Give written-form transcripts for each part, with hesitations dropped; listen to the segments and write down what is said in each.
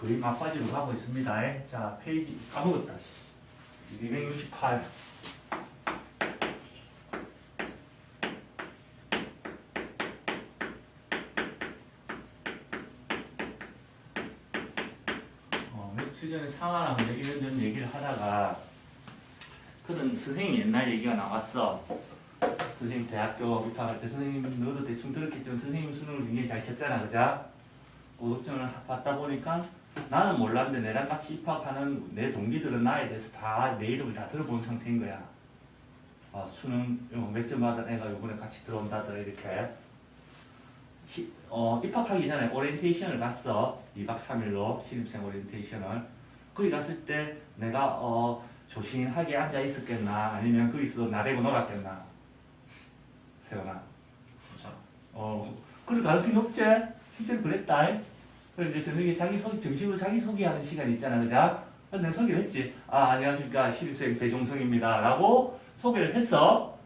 거의 막바지로 가고 있습니다. 자, 페이지 까먹었다. 268. 며칠 전에 상하랑 이런저런 얘기를 하다가 그런 선생님 옛날 얘기가 나왔어. 선생님 대학교 입학할 때 선생님 너도 대충 들었겠지만 선생님 수능을 굉장히 잘 쳤잖아, 그자? 고득점을 받다 보니까 나는 몰랐는데 내랑 같이 입학하는 내 동기들은 나에 대해서 다 내 이름을 다 들어본 상태인 거야. 수능 몇 점 받은 애가 이번에 같이 들어온다더라 이렇게. 입학하기 전에 오리엔테이션을 갔어. 2박 3일로 신입생 오리엔테이션을. 거기 갔을 때 내가 조신하게 앉아 있었겠나 아니면 거기서 나대고 놀았겠나. 세원아. 그럴 가능성이 없지? 실제로 그랬다. 그래서 이제 저녁에 정식으로 자기소개하는 시간이 있잖아, 그자? 그래서 내가 소개를 했지. 안녕하십니까. 신입생 배종성입니다. 라고 소개를 했어.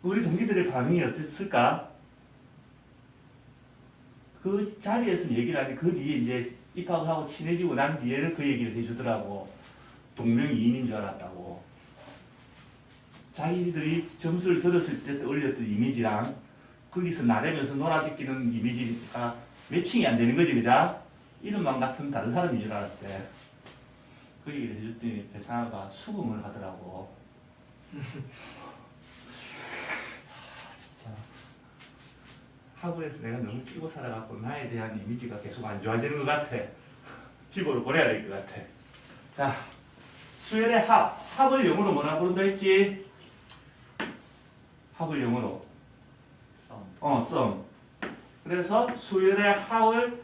우리 동기들의 반응이 어땠을까? 그 자리에서 얘기를 하니 그 뒤에 이제 입학을 하고 친해지고 난 뒤에는 그 얘기를 해주더라고. 동명이인인 줄 알았다고. 자기들이 점수를 들었을 때 올렸던 이미지랑 거기서 나대면서 놀아제끼는 이미지가 매칭이 안 되는 거지, 그자? 이름만 같은 다른 사람인 줄 알았대. 그 얘기를 해줬더니 배상아가 수긍을 하더라고. 진짜 학원에서 내가 너무 끼고 살아갖고 나에 대한 이미지가 계속 안 좋아지는 것 같아. 집으로 보내야 될 것 같아. 자, 수열의 합을 영어로 뭐라 부른다 했지? 합을 영어로 sum. 그래서 수열의 합을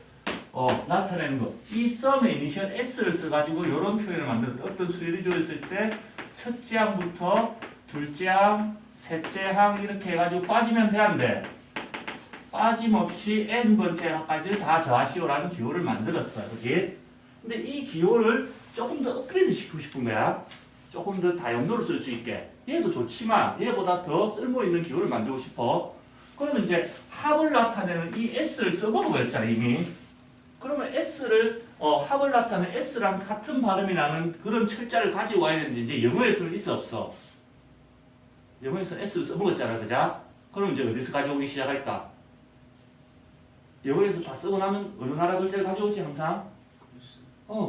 나타내는 거. 이 sum의 이니셜 s를 써가지고 이런 표현을 만들었다. 어떤 수열이 주어졌을 때 첫째 항부터 둘째 항, 셋째 항 이렇게 해가지고 빠지면 돼안돼. 빠짐없이 n번째 항까지를 다 더하시오라는 기호를 만들었어요. 그지? 근데 이 기호를 조금 더 업그레이드 시키고 싶은 거야. 조금 더 다용도로 쓸 수 있게. 얘도 좋지만 얘보다 더 쓸모있는 기호를 만들고 싶어. 그러면 이제 합을 나타내는 이 s를 써먹어버렸잖아 이미. 그러면 s를 합을 나타내는 s랑 같은 발음이 나는 그런 철자를 가지고 와야 되는데 이제 영어에서는 있어 없어? 영어에서는 s를 써먹었잖아, 그자? 그럼 이제 어디서 가져오기 시작할까? 영어에서 다 쓰고 나면 어느 나라 글자를 가져오지 항상?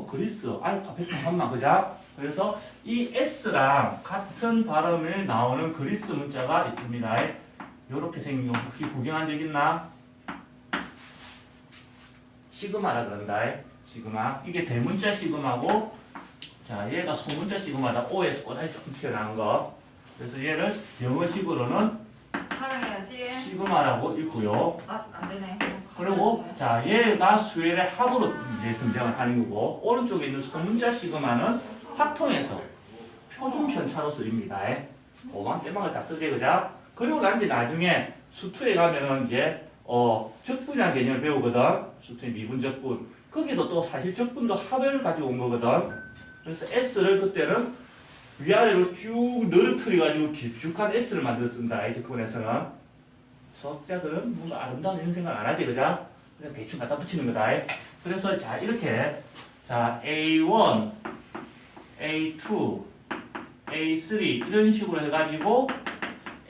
그리스, 알파벳 한만, 그자? 그래서 이 s랑 같은 발음에 나오는 그리스 문자가 있습니다. 요렇게 생긴 거 혹시 구경한 적 있나? 시그마라 그런다. 시그마. 이게 대문자 시그마고, 자, 얘가 소문자 시그마다 O에서 꼬다리 조금 튀어나온 거. 그래서 얘를 영어식으로는 사랑해야지. 시그마라고 읽고요. 안 되네. 그리고 자, 얘가 수열의 합으로 이제 등장을 하는 거고, 오른쪽에 있는 소문자 시그마는 확통해서 표준 편차로 쓰입니다. 오만 빼망을 다 쓰지, 그자? 그리고 난 이제 나중에 수투에 가면은 이제 적분이라는 개념을 배우거든. 수투의 미분적분. 거기도 또 사실 적분도 합을 가지고 온 거거든. 그래서 S를 그때는 위아래로 쭉 늘어뜨려가지고 길쭉한 S를 만들어 쓴다. 이 적분에서는. 수학자들은 뭔가 아름다운 이런 생각 안 하지, 그자? 그냥 대충 갖다 붙이는 거다. 그래서 자, 이렇게 자, A1, A2, A3 이런 식으로 해가지고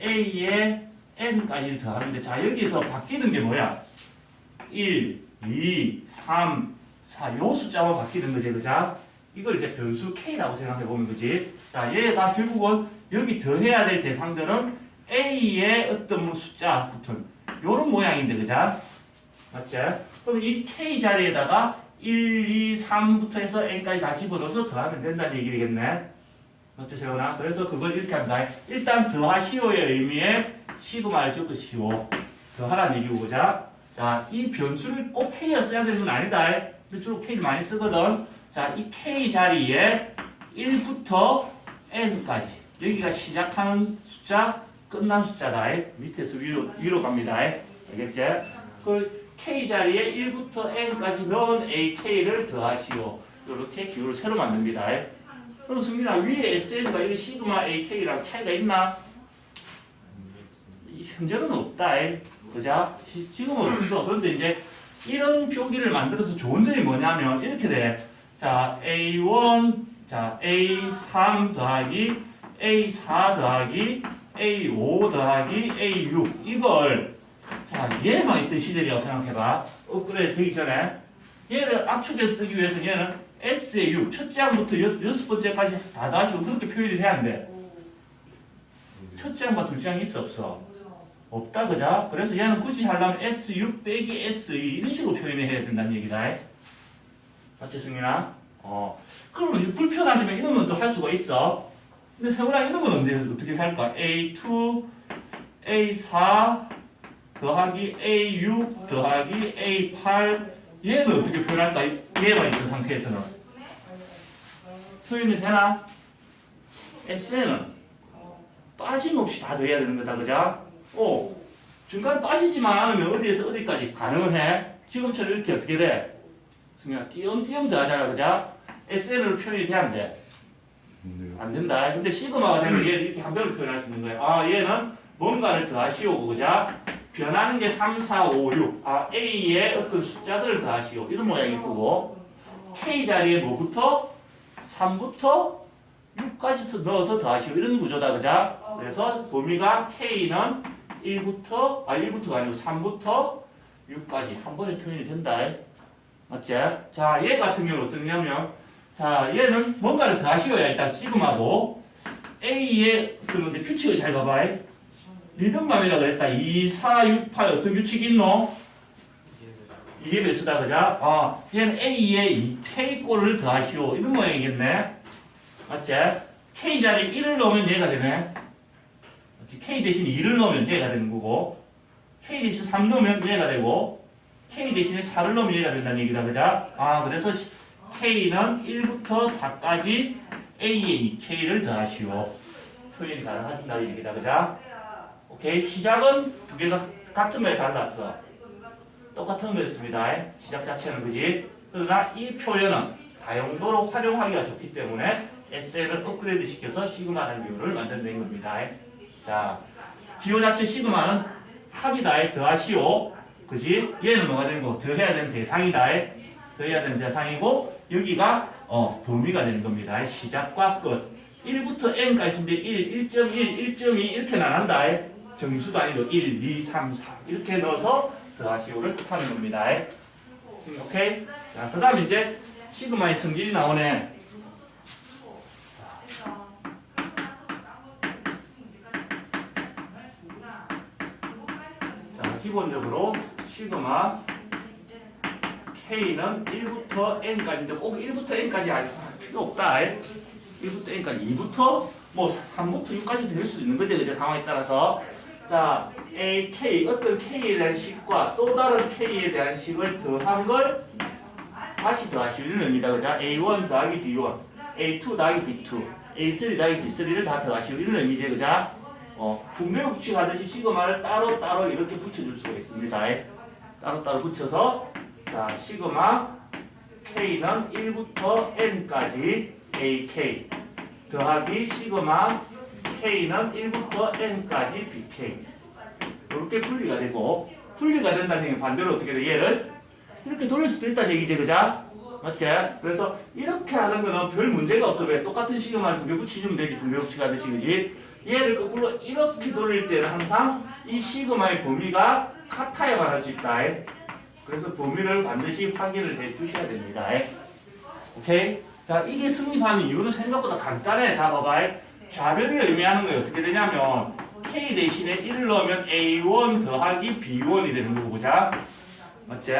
A에 N까지 더하는데 자, 여기서 바뀌는 게 뭐야? 1, 2, 3, 4 요 숫자만 바뀌는 거지, 그자? 이걸 이제 변수 K라고 생각해 보면 그지? 자, 얘가 결국은 여기 더해야 될 대상들은 A의 어떤 숫자 붙은 요런 모양인데, 그자? 맞지? 그럼 이 K 자리에다가 1, 2, 3부터 해서 N까지 다 집어넣어서 더하면 된다는 얘기겠네. 맞죠, 세훈아? 그래서 그걸 이렇게 한다. 일단 더하시오의 의미에 시그마를 적으시오. 더하라는 얘기고, 그자? 자, 이 변수를 꼭 K가 써야 되는 건 아니다. 근데 주로 K를 많이 쓰거든. 자, 이 K 자리에 1부터 N까지. 여기가 시작하는 숫자, 끝난 숫자다. 밑에서 위로 갑니다. 알겠지? 그 K 자리에 1부터 N까지 넣은 AK를 더하시오. 이렇게 기호를 새로 만듭니다. 그럼 승민아, 위에 SN과 이 시그마 AK랑 차이가 있나? 현재는 없다. 그자? 지금은 없어. 그런데 이제 이런 표기를 만들어서 좋은 점이 뭐냐면 이렇게 돼. 자, A1, 자, A3 더하기 A4 더하기 A5 더하기 A6 이걸 자, 얘만 있던 시절이라고 생각해봐. 업그레이드 되기 전에 얘를 압축해서 쓰기 위해서는 얘는 S의 6, 첫째 항부터 여섯 번째까지 다 더하시고 그렇게 표현이 돼야 안 돼. 첫째 항과 둘째 항이 있어 없어? 없다 그자? 그래서 얘는 굳이 하려면 S6 빼기 S2 이런 식으로 표현해야 된다는 얘기다. 맞지 승민아? 그러면 불편하시면 이런 건 또 할 수가 있어. 근데 세훈아 이런 건 언제 어떻게 할까? A2, A4 더하기 A6 더하기 A8 얘는 어떻게 표현할까? 얘만 있는 상태에서는 수인이 되나? S에는 빠짐없이 다 더해야 되는 거다 그자? 중간 빠지지만 않으면 어디에서 어디까지 가능은 해? 지금처럼 이렇게 어떻게 돼? 승민아 띄엄띄엄 더하잖아 그자? SN으로 표현이 돼 안 돼? 안 된다. 근데 시그마가 되면 얘를 이렇게 한 변을 표현할 수 있는 거야. 아 얘는 뭔가를 더하시오 그자? 변하는 게 3, 4, 5, 6 A의 어떤 숫자들을 더하시오 이런 모양일 거고 K 자리에 뭐부터? 3부터 6까지 넣어서 더하시오 이런 구조다 그자? 그래서 범위가 K는 1부터가 아니고 3부터 6까지 한 번에 표현이 된다. 맞지? 자, 얘 같은 경우는 어떠냐면 자, 얘는 뭔가를 더하시어야 일단 시그마고 A의 그런데 규칙을 잘 봐봐. 리듬감이라고 그랬다. 2, 4, 6, 8 어떤 규칙이 있노? 이게 배수다 그자? 얘는 A의 2K꼴을 더하시오 이런 모양이겠네. 맞지? K 자리에 1을 넣으면 얘가 되네. 맞지? K 대신 2를 넣으면 얘가 되는 거고 K 대신 3 넣으면 얘가 되고 K 대신에 4를 넣으면 얘가 된다는 얘기다 그자? 그래서 K는 1부터 4까지 A의 2K를 더하시오 표현이 가능하다는 얘기다 그자? 오케이? 시작은 두 개가 같은 거에 달랐어. 똑같은 거였습니다. 시작 자체는 그지? 그러나 이 표현은 다용도로 활용하기가 좋기 때문에 SL을 업그레이드 시켜서 시그마라는 기호를 만들어낸 겁니다. 자, 기호 자체 시그마는 합이다. 더하시오. 그지? 얘는 뭐가 되는 거? 더해야 되는 대상이다. 더해야 되는 대상이고 여기가 범위가 되는 겁니다. 시작과 끝. 1부터 n까지인데 1, 1.1, 1.2 이렇게 나눈다. 정수도 아니고 1, 2, 3, 4 이렇게 넣어서 더하시오를 뜻하는 겁니다. 오케이? 자, 그 다음에 이제 시그마의 성질이 나오네. 자, 기본적으로 시그마 K는 1부터 N까지인데 꼭 1부터 N까지 필요 없다. 1부터 N까지 2부터 뭐 3부터 6까지 될 수도 있는 거지. 그죠? 상황에 따라서. 자, AK 어떤 K에 대한 식과 또 다른 K에 대한 식을 더한 걸 다시 더하시는 의미다. 그죠? A1 더하기 B1, A2 더하기 B2, A3 더하기 B3를 다 더하시고 이런 의미지. 그죠? 분배 법칙 하듯이 시그마를 따로따로 이렇게 붙여줄 수가 있습니다. 따로따로 붙여서 자, 시그마 K는 1부터 N까지 AK 더하기 시그마 K는 1부터 N까지 BK 이렇게 분리가 되고 분리가 된다는 얘기는 반대로 어떻게 돼? 얘를 이렇게 돌릴 수도 있다는 얘기지. 그자? 맞지? 그래서 이렇게 하는 거는 별 문제가 없어. 왜? 똑같은 시그마를 두 개 붙이면 되지. 분배 법칙 하듯이. 그지? 얘를 거꾸로 이렇게 돌릴 때는 항상 이 시그마의 범위가 같아야만 할 수 있다. 그래서 범위를 반드시 확인을 해 주셔야 됩니다. 오케이? 자, 이게 성립하는 이유는 생각보다 간단해. 자, 봐봐. 좌변이 의미하는 거 어떻게 되냐면 K 대신에 1을 넣으면 A1 더하기 B1이 되는 거고, 자. 맞지?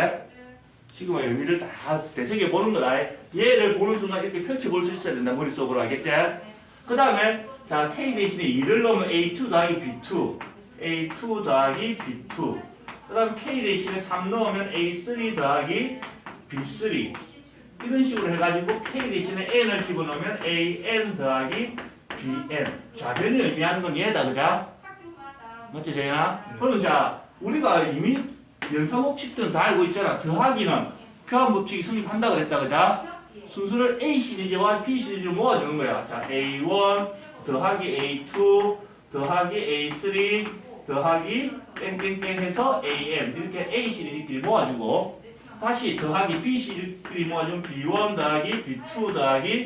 시그마의 의미를 다 되새겨 보는 거다. 얘를 보는 순간 이렇게 펼쳐 볼 수 있어야 된다. 머릿속으로. 알겠지? 그 다음에 자, K 대신에 2를 넣으면 A2 더하기 B2, A2 더하기 B2. 그 다음 K 대신에 3 넣으면 A3 더하기 B3. 이런 식으로 해가지고 K 대신에 N을 집어넣으면 AN 더하기 BN. 좌변이 의미하는 건 얘다, 그자? 맞지, 재현아? 그럼 자, 우리가 이미 연산 법칙들은 다 알고 있잖아. 더하기는 교환 법칙이 성립한다 그랬다, 그자? 순수를 A 시리즈와 B 시리즈로 모아주는 거야. 자, A1 더하기 A2 더하기 A3 더하기 땡땡땡 해서 AN 이렇게 A 시리즈끼리 모아주고 다시 더하기 B11이 뭐죠? B1 더하기 B2 더하기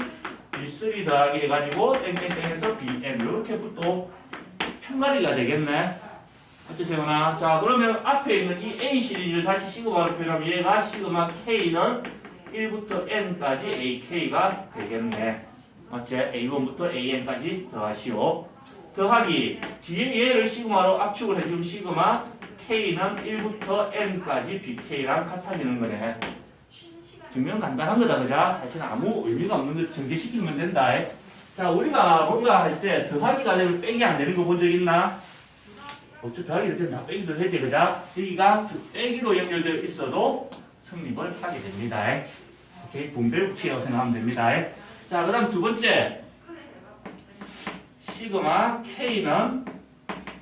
B3 더하기 해가지고 땡땡땡해서 BM 이렇게 또 편가리가 되겠네. 맞죠, 세훈아? 자, 그러면 앞에 있는 이 A 시리즈를 다시 시그마로 표현하면 얘가 시그마 K는 1부터 N까지 AK가 되겠네. 맞지? A1부터 AN까지 더하시오. 더하기 뒤에 얘를 시그마로 압축을 해주면 시그마 K는 1부터 N까지 BK랑 같아지는 거네. 증명 간단한 거다, 그자? 사실 아무 의미가 없는데 전개시키면 된다. 자, 우리가 뭔가 할 때 더하기가 되면 빼기 안 되는 거 본 적 있나? 어째 더하기 될 때는 다 빼기도 되지, 그자? 여기가 빼기로 연결되어 있어도 성립을 하게 됩니다. 오케이, 분배법칙이라고 생각하면 됩니다. 자, 그 다음 두 번째. 시그마 K는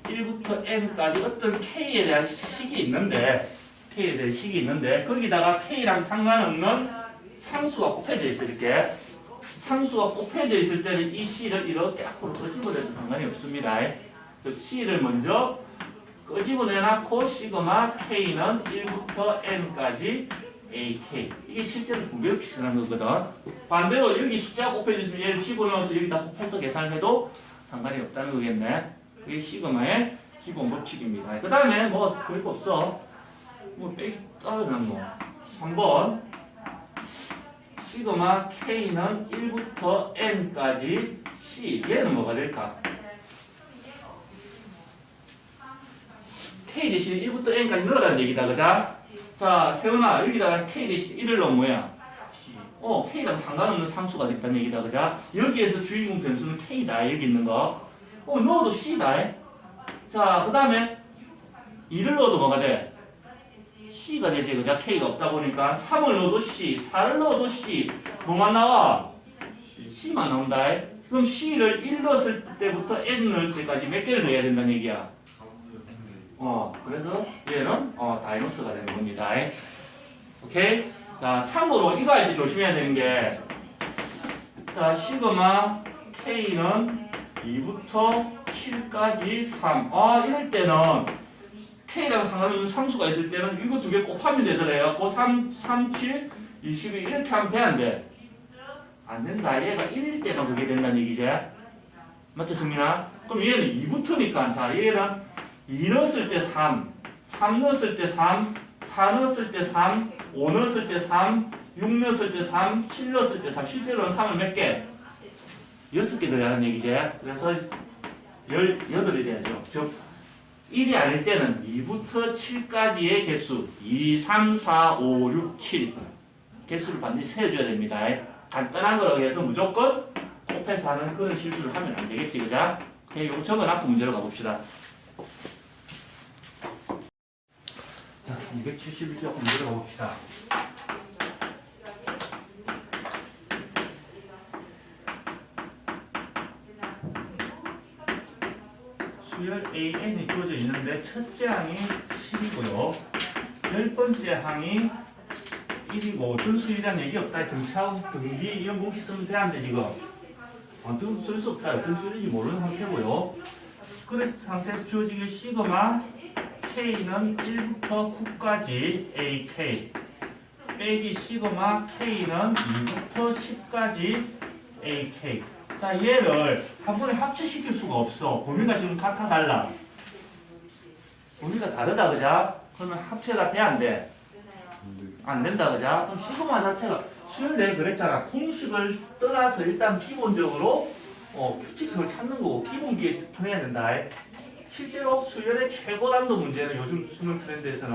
1부터 N까지 어떤 K에 대한 식이 있는데, 거기다가 K랑 상관없는 상수가 곱해져 있어, 이렇게. 상수가 곱해져 있을 때는 이 C를 이렇게 앞으로 끄집어내도 상관이 없습니다. 즉, C를 먼저 끄집어내놓고 시그마 K는 1부터 N까지 AK. 이게 실제로 분배법칙 쓰는 거거든. 반대로 여기 숫자 곱해져 있으면 얘를 집어넣어서 여기다 곱해서 계산을 해도 상관이 없다는 거겠네. 그게 시그마의 기본 법칙입니다. 그 다음에 뭐 별거 없어. 뭐 빼기 따르면 뭐 3번 시그마 K는 1부터 N까지 C. 얘는 뭐가 될까? K 대신 1부터 N까지 늘어가는 얘기다, 그자? 자, 세훈아, 여기다가 K 대신 1을 넣으면 뭐야? K랑 상관없는 상수가 됐다는 얘기다, 그자? 여기에서 주인공 변수는 K다, 여기 있는 거. 넣어도 C다. 자, 그 다음에 2를 넣어도 뭐가 돼? C가 되지, 그자? K가 없다 보니까 3을 넣어도 C, 4를 넣어도 C. 뭐만 나와? C만 나온다. 그럼 C를 1 넣었을 때부터 N 넣을 때까지 몇 개를 넣어야 된다는 얘기야? 그래서 얘는 다이노스가 되는 겁니다. 오케이? 자, 참고로 이거 할 때 조심해야 되는 게, 자, 시그마 K는 2부터 7까지 3. 이럴 때는 K랑 상관없는 상수가 있을 때는 이거 두 개 곱하면 되더래요. 그 3, 3, 7, 22 이렇게 하면 돼, 안 돼? 안 된다. 얘가 1일 때만 그게 된다는 얘기지. 맞죠, 승민아? 그럼 얘는 2부터니까, 자, 얘는 2 넣었을 때 3, 3 넣었을 때 3, 4 넣었을 때 3, 5 넣었을 때 3, 6 넣었을 때 3, 7 넣었을 때 3. 실제로는 3을 몇 개? 6개 넣어야 하는 얘기지. 그래서 18이 돼야죠. 즉 1이 아닐 때는 2부터 7까지의 개수 2, 3, 4, 5, 6, 7 개수를 반드시 세워줘야 됩니다. 간단한 거라고 해서 무조건 곱해서 하는 그런 실수를 하면 안 되겠지, 그자? 오케이, 이거 적어놓고 문제로 가봅시다. 자, 271쪽 문제로 가봅시다. 수열 AN이 주어져 있는데 첫째 항이 10이고요. 10번째 항이 1이고 등수이란 얘기 없다. 등차하고 등비 이런 공식 쓰면 되는데 지금 등수 쓸 수 없다. 등수인지 모르는 상태고요. 그래서 상태에서 주어지게 시그마 K는 1부터 9까지 AK 빼기 시그마 K는 2부터 10까지 AK. 자, 얘를 한 번에 합체시킬 수가 없어. 범위가 지금 같아 달라. 범위가 다르다, 그자? 그러면 합체가 돼, 안 돼? 안 된다, 그자? 그럼 시그마 자체가 수열 내가 그랬잖아. 공식을 떠나서 일단 기본적으로 규칙성을 찾는 거고 기본기에 특화해야 된다. 실제로 수열의 최고 단도 문제는 요즘 수능 트렌드에서는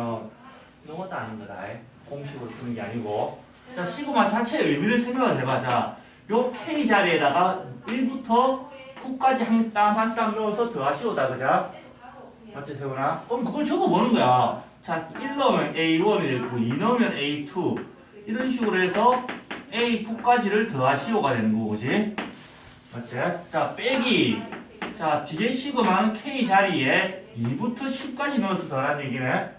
너무도 아는 거다. 공식으로 푸는 게 아니고. 자, 시그마 자체의 의미를 생각을 해봐. 자, 요 K 자리에다가 1부터 9까지 한 땀 넣어서 더하시오다, 그자? 맞죠, 세훈아? 그럼 그걸 적어보는 거야. 자, 1 넣으면 A1이 되고 2 넣으면 A2 이런 식으로 해서 A9까지를 더하시오가 되는 거고, 그지? 맞지? 자, 빼기. 자, 뒤에 시그마는 K 자리에 2부터 10까지 넣어서 더하는 얘기네.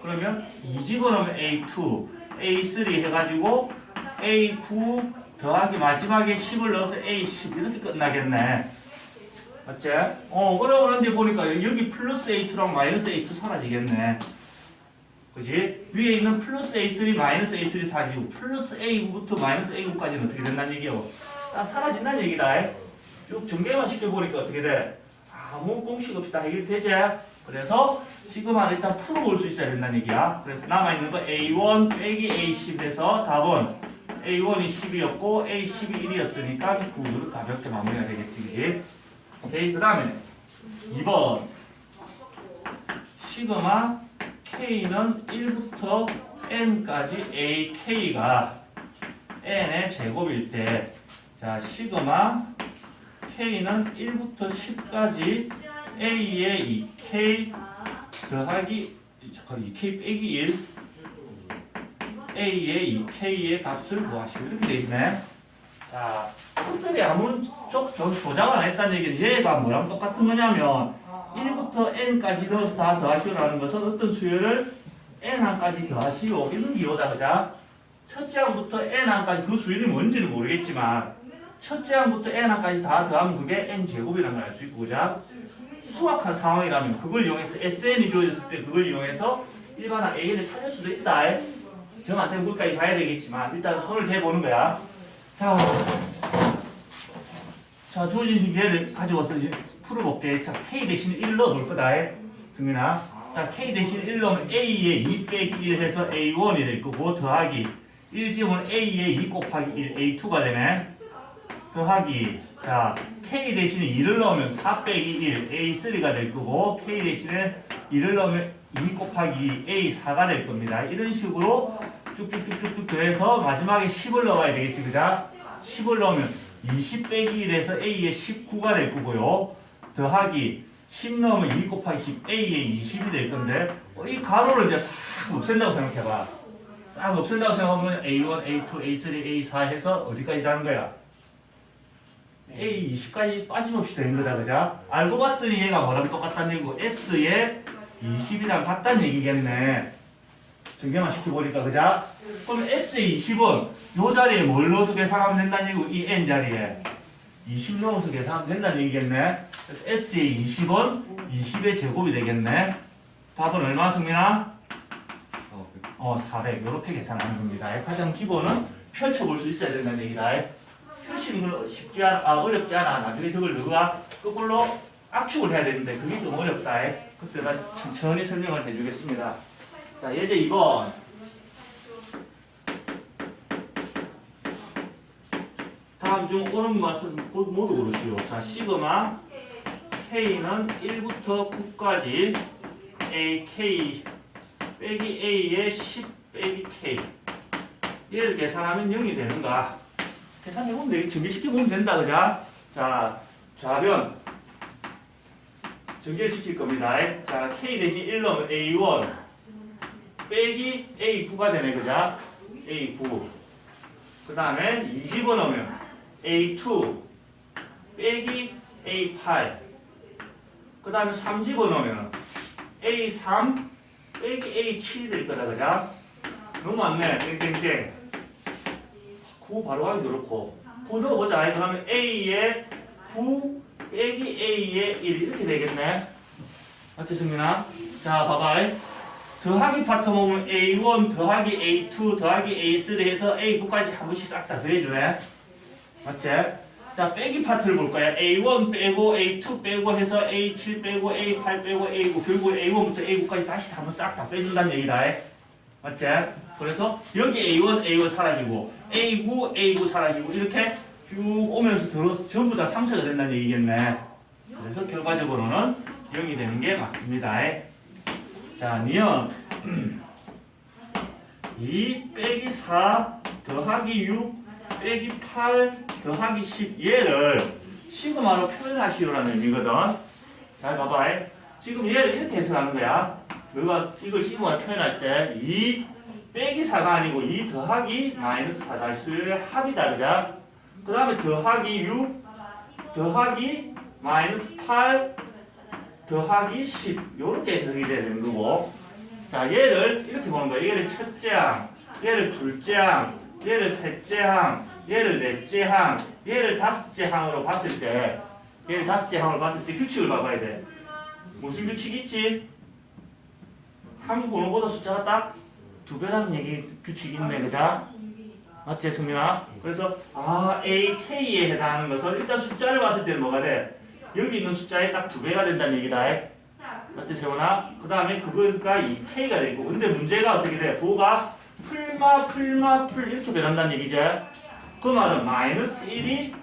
그러면 2 집어넣으면 A2, A3 해가지고 A9 더하기 마지막에 10을 넣어서 A10 이렇게 끝나겠네. 맞지? 그러는데 보니까 여기 플러스 A2랑 마이너스 A2 사라지겠네. 그지? 위에 있는 플러스 A3 마이너스 A3 사라지고 플러스 A9부터 마이너스 A9까지는 어떻게 된다는 얘기요? 다 사라진다는 얘기다. 쭉 전개만 시켜보니까 어떻게 돼? 아무 공식 없이 다 해결되지? 그래서 시그마를 일단 풀어볼 수 있어야 된다는 얘기야. 그래서 남아있는 거 A1 빼기 A10에서 답은 A1이 10이었고 A10이 1이었으니까 9를 가볍게 마무리가 되겠지. 그지? 오케이, 그 다음에 2번 시그마 K는 1부터 N까지 AK가 N의 제곱일 때, 자, 시그마 K는 1부터 10까지 A의 2K 더하기, 잠깐, 2K 빼기 1 A의 2K의 값을 구하시오. 이렇게 돼 있네. 자, 특별히 아무런 조작을 안 했다는 얘기는 얘가 뭐랑 똑같은 거냐면 1부터 n까지 넣어서 다 더하시오라는 것은 어떤 수열을 n1까지 더하시오 이런 기호다. 그자? 첫째 항부터 n1까지 그 수열이 뭔지는 모르겠지만 첫째 항부터 n1까지 다 더하면 그게 n제곱이라는 걸 알 수 있고, 그자? 수학한 상황이라면 그걸 이용해서 SN이 주어졌을 때 그걸 이용해서 일반항 A를 찾을 수도 있다. 정 안 되면 그것까지 봐야 되겠지만 일단 손을 대보는 거야. 자, 주어진 식예를 가져와서 이제 풀어볼게. 자, K 대신 1 넣어볼 거다. 승민아. 자, K 대신 1 넣으면 A에 2 빼기 1 해서 A1이 될 거고, 더하기 1 지우면 A에 2 곱하기 1 A2가 되네. 더하기, 자, K 대신에 2를 넣으면 4 빼기 1 A3가 될 거고, K 대신에 2를 넣으면 2 곱하기 2 A4가 될 겁니다. 이런 식으로 쭉쭉쭉쭉쭉 더해서 마지막에 10을 넣어야 되겠지, 그자? 10을 넣으면 20 빼기 1에서 A의 19가 될 거고요. 더하기 10 넣으면 2 곱하기 10 A의 20이 될 건데, 이 가로를 이제 싹 없앤다고 생각해봐. 싹 없앤다고 생각하면 A1, A2, A3, A4 해서 어디까지 가는 거야? A20까지 빠짐없이 되는 거다, 그자? 알고 봤더니 얘가 뭐랑 똑같다는 얘기고 S에 20이랑 같다는 얘기겠네. 전개만 시켜보니까, 그자? 그럼 S의 20은 요 자리에 뭘 넣어서 계산하면 된다는 얘기고, 이 N 자리에 20 넣어서 계산하면 된다는 얘기겠네. 그래서 S의 20은 20의 제곱이 되겠네. 답은 얼마, 승민아? 400. 이렇게 계산하는 겁니다. 가장 기본은 펼쳐볼 수 있어야 된다는 얘기다. 펼치는 건 쉽지 않아, 어렵지 않아. 나중에 저걸 너가 거꾸로 압축을 해야 되는데 그게 좀 어렵다. 그때 다시 천천히 설명을 해주겠습니다. 자, 예제 2번. 다음 중 옳은 말씀 모두 고르시오. 자, 시그마 K는 1부터 9까지 AK 빼기 A의 10 빼기 K. 얘를 계산하면 0이 되는가? 계산해보면 되겠지. 전개시켜보면 된다, 그자? 자, 좌변 전개를 시킬 겁니다. 자, K 대신 1 넣으면 A1 빼기 A9가 되네, 그자? A9. 그 다음에 2 집어넣으면 A2 빼기 A8. 그 다음에 3 집어넣으면 A3 빼기 A7이 될 거다, 그자? 너무 많네, 땡땡땡. 9 바로 하기 그렇고 9 넣어보자. 그러면 A에 9 빼기 A에 1 이렇게 되겠네. 맞지, 승민아? 자, 봐봐. 더하기 파트 보면 A1 더하기 A2 더하기 A3 해서 A9까지 한 번씩 싹 다 더해주네. 맞지? 자, 빼기 파트를 볼 거야. A1 빼고 A2 빼고 해서 A7 빼고 A8 빼고 A9 결국 A1부터 A9까지 다시 한 번 싹 다 빼준다는 얘기다. 맞지? 그래서 여기 A1, A1 사라지고 A9, A9 사라지고 이렇게 쭉 오면서 전부 다 3세가 된다는 얘기겠네. 그래서 결과적으로는 0이 되는 게 맞습니다. 자, 니은 2 빼기 4 더하기 6 빼기 8 더하기 10 얘를 시그마로 표현하시오라는 의미거든. 잘 봐봐. 지금 얘를 이렇게 해석하는 거야. 너가 이걸 시그마로 표현할 때 2 빼기 4가 아니고 2 더하기 마이너스 4다. 수열의 합이다, 그자? 그 다음에 더하기 6 더하기 마이너스 8 더하기 10 요렇게 해석이 되는 거고. 자, 얘를 이렇게 보는 거야. 얘를 첫째 항, 얘를 둘째 항, 얘를 셋째 항, 얘를 넷째 항, 얘를 다섯째 항으로 봤을 때 규칙을 봐봐야 돼. 무슨 규칙이 있지? 한 번호보다 숫자가 딱 2배라는 얘기 규칙이 있네, 그자? 맞지, 승민아? 그래서 A, K에 해당하는 것은 일단 숫자를 봤을 때는 뭐가 돼? 여기 있는 숫자에 딱 2배가 된다는 얘기다. 맞지, 세훈아? 그 다음에 그거니까 이 K가 돼 있고, 근데 문제가 어떻게 돼? 부호가 풀 이렇게 변한다는 얘기지? 그 말은 마이너스 1이